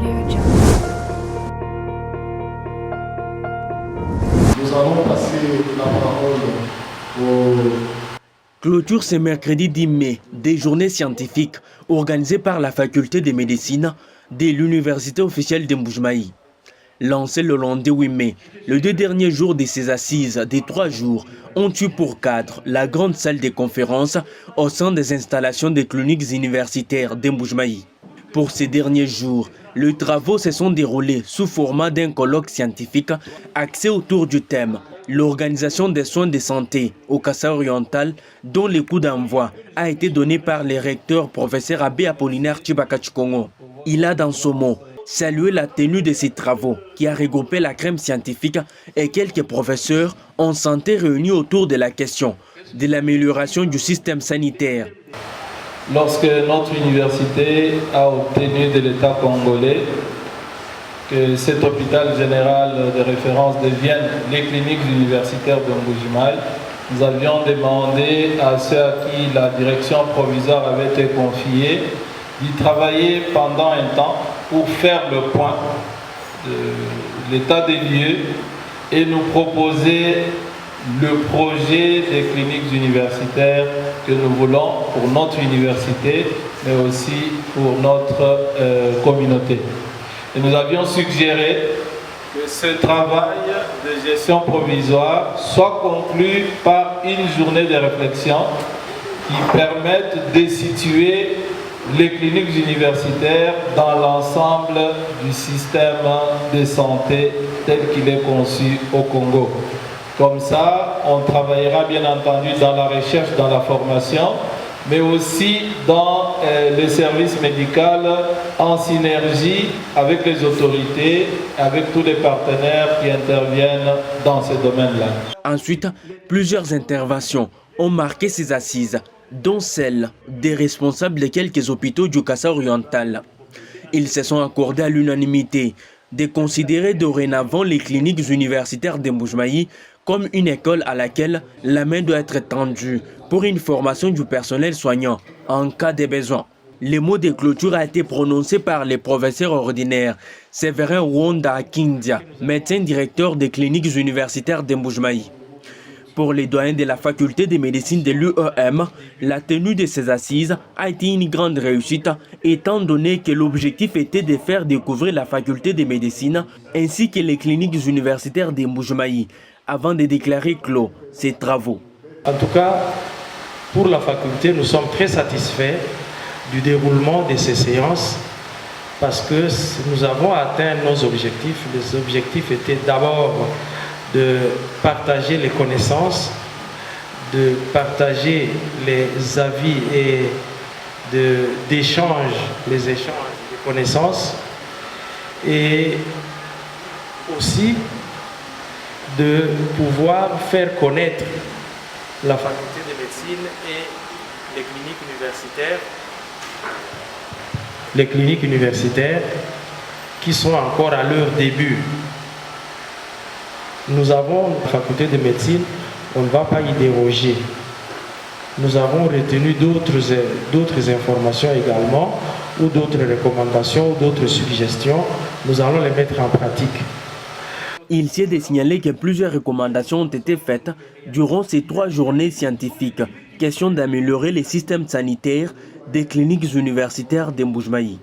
Nous allons passer la parole au... Clôture ce mercredi 10 mai des journées scientifiques organisées par la faculté de médecine de l'université officielle de Mbuji-Mayi. Lancé le lundi 8 mai, les 2 derniers jours de ces assises des 3 jours ont eu pour cadre la grande salle de conférences au sein des installations des cliniques universitaires de Mbuji-Mayi. Pour ces derniers jours, les travaux se sont déroulés sous format d'un colloque scientifique axé autour du thème l'organisation des soins de santé au Kassa oriental, dont le coup d'envoi a été donné par le recteur professeur Abbé Apollinaire Tshibaka Tshikongo. Il a dans ce mot salué la tenue de ces travaux qui a regroupé la crème scientifique et quelques professeurs en santé réunis autour de la question de l'amélioration du système sanitaire. Lorsque notre université a obtenu de l'État congolais que cet hôpital général de référence devienne les cliniques universitaires de Mbuji-Mayi, nous avions demandé à ceux à qui la direction provisoire avait été confiée d'y travailler pendant un temps pour faire le point de l'état des lieux et nous proposer le projet des cliniques universitaires que nous voulons pour notre université, mais aussi pour notre communauté. Et nous avions suggéré que ce travail de gestion provisoire soit conclu par une journée de réflexion qui permette de situer les cliniques universitaires dans l'ensemble du système de santé tel qu'il est conçu au Congo. Comme ça, on travaillera bien entendu dans la recherche, dans la formation, mais aussi dans le service médical en synergie avec les autorités, avec tous les partenaires qui interviennent dans ce domaine-là. Ensuite, plusieurs interventions ont marqué ces assises, dont celle des responsables de quelques hôpitaux du Kassa oriental. Ils se sont accordés à l'unanimité de considérer dorénavant les cliniques universitaires de Mbuji-Mayi comme une école à laquelle la main doit être tendue pour une formation du personnel soignant en cas de besoin. Le mot de clôture a été prononcé par le professeur ordinaire Séverin Wonda Akindia, médecin directeur des cliniques universitaires de Mbuji-Mayi. Pour les doyens de la faculté de médecine de l'UEM, la tenue de ces assises a été une grande réussite étant donné que l'objectif était de faire découvrir la faculté de médecine ainsi que les cliniques universitaires de Mbuji-Mayi avant de déclarer clos ces travaux. En tout cas, pour la faculté, nous sommes très satisfaits du déroulement de ces séances parce que nous avons atteint nos objectifs. Les objectifs étaient d'abord de partager les connaissances, de partager les avis et d'échanger les échanges de connaissances et aussi de pouvoir faire connaître la faculté de médecine et les cliniques universitaires qui sont encore à leur début. Nous avons la faculté de médecine, on ne va pas y déroger. Nous avons retenu d'autres informations également, ou d'autres recommandations, ou d'autres suggestions. Nous allons les mettre en pratique. Il s'est de signaler que plusieurs recommandations ont été faites durant ces 3 journées scientifiques. Question d'améliorer les systèmes sanitaires des cliniques universitaires de Mbuji-Mayi.